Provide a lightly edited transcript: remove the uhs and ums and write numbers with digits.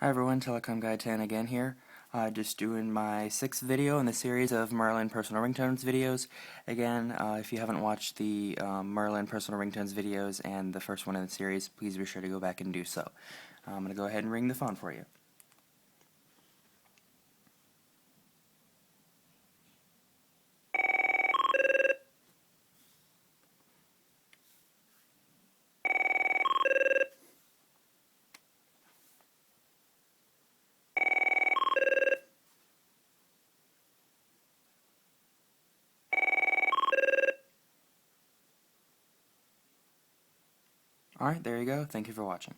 Hi everyone, Telecom Guy 10 again here. Just doing my 6th video in the series of Merlin Personal Ringtones videos. Again, if you haven't watched the Merlin Personal Ringtones videos and the first one in the series, please be sure to go back and do so. I'm going to go ahead and ring the phone for you. Alright, there you go. Thank you for watching.